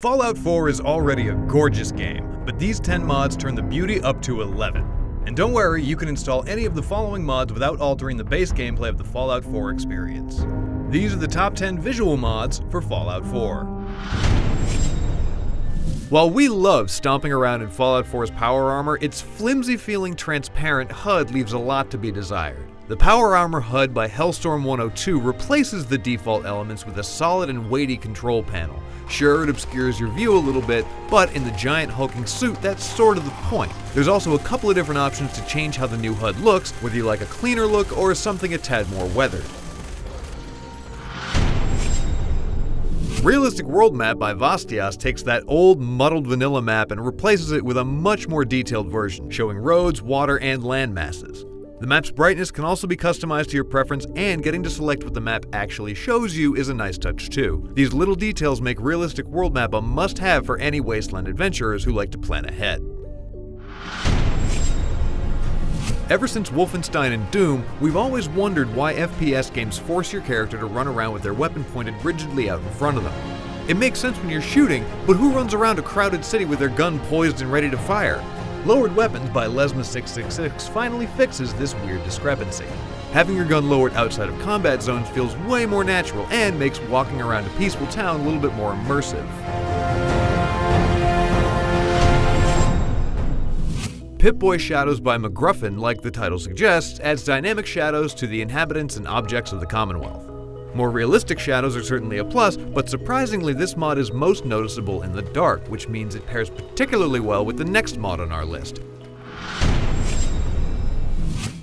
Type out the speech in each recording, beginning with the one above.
Fallout 4 is already a gorgeous game, but these 10 mods turn the beauty up to 11. And don't worry, you can install any of the following mods without altering the base gameplay of the Fallout 4 experience. These are the top 10 visual mods for Fallout 4. While we love stomping around in Fallout 4's power armor, its flimsy-feeling transparent HUD leaves a lot to be desired. The Power Armor HUD by Hellstorm 102 replaces the default elements with a solid and weighty control panel. Sure, it obscures your view a little bit, but in the giant hulking suit, that's sort of the point. There's also a couple of different options to change how the new HUD looks, whether you like a cleaner look or something a tad more weathered. Realistic World Map by Vastias takes that old, muddled vanilla map and replaces it with a much more detailed version, showing roads, water, and land masses. The map's brightness can also be customized to your preference, and getting to select what the map actually shows you is a nice touch too. These little details make Realistic World Map a must-have for any Wasteland adventurers who like to plan ahead. Ever since Wolfenstein and Doom, we've always wondered why FPS games force your character to run around with their weapon pointed rigidly out in front of them. It makes sense when you're shooting, but who runs around a crowded city with their gun poised and ready to fire? Lowered Weapons by Lesma666 finally fixes this weird discrepancy. Having your gun lowered outside of combat zones feels way more natural and makes walking around a peaceful town a little bit more immersive. Pip-Boy Shadows by McGruffin, like the title suggests, adds dynamic shadows to the inhabitants and objects of the Commonwealth. More realistic shadows are certainly a plus, but surprisingly this mod is most noticeable in the dark, which means it pairs particularly well with the next mod on our list.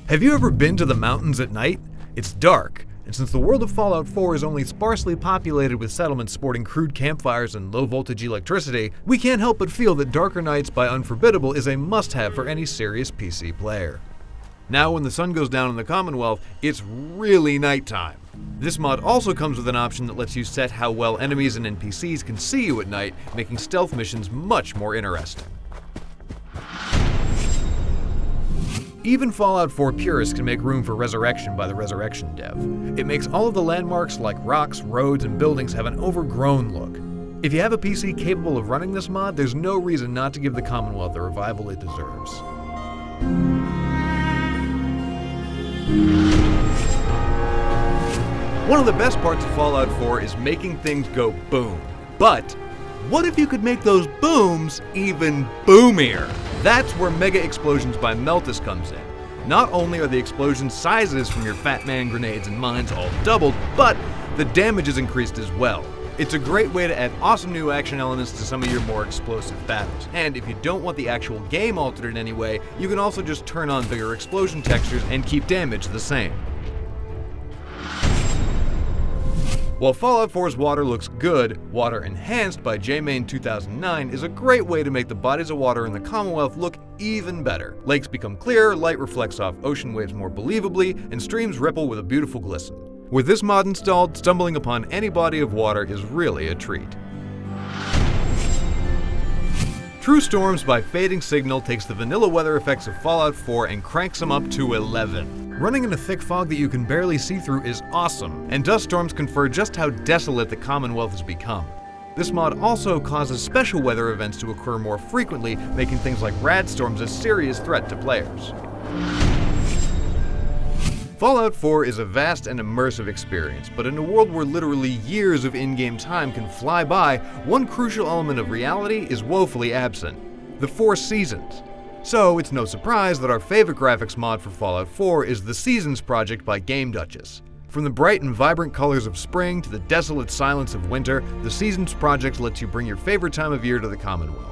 Have you ever been to the mountains at night? It's dark, and since the world of Fallout 4 is only sparsely populated with settlements sporting crude campfires and low-voltage electricity, we can't help but feel that Darker Nights by Unforbiddable is a must-have for any serious PC player. Now when the sun goes down in the Commonwealth, it's really nighttime. This mod also comes with an option that lets you set how well enemies and NPCs can see you at night, making stealth missions much more interesting. Even Fallout 4 purists can make room for Ressurection by the Ressurection dev. It makes all of the landmarks like rocks, roads, and buildings have an overgrown look. If you have a PC capable of running this mod, there's no reason not to give the Commonwealth the revival it deserves. One of the best parts of Fallout 4 is making things go boom. But what if you could make those booms even boomier? That's where Mega Explosions by Meltus comes in. Not only are the explosion sizes from your Fat Man grenades and mines all doubled, but the damage is increased as well. It's a great way to add awesome new action elements to some of your more explosive battles. And if you don't want the actual game altered in any way, you can also just turn on bigger explosion textures and keep damage the same. While Fallout 4's water looks good, Water Enhanced by JMain 2009 is a great way to make the bodies of water in the Commonwealth look even better. Lakes become clearer, light reflects off ocean waves more believably, and streams ripple with a beautiful glisten. With this mod installed, stumbling upon any body of water is really a treat. True Storms by Fading Signal takes the vanilla weather effects of Fallout 4 and cranks them up to 11. Running in a thick fog that you can barely see through is awesome, and dust storms confer just how desolate the Commonwealth has become. This mod also causes special weather events to occur more frequently, making things like rad storms a serious threat to players. Fallout 4 is a vast and immersive experience, but in a world where literally years of in-game time can fly by, one crucial element of reality is woefully absent: the 4 seasons. So it's no surprise that our favorite graphics mod for Fallout 4 is the Seasons project by Game Duchess. From the bright and vibrant colors of spring to the desolate silence of winter, the Seasons project lets you bring your favorite time of year to the Commonwealth.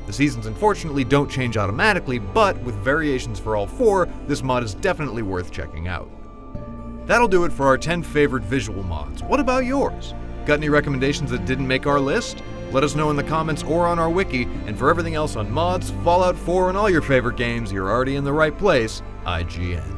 The seasons unfortunately don't change automatically, but with variations for all 4, this mod is definitely worth checking out. That'll do it for our 10 favorite visual mods. What about yours? Got any recommendations that didn't make our list? Let us know in the comments or on our wiki, and for everything else on mods, Fallout 4, and all your favorite games, you're already in the right place, IGN.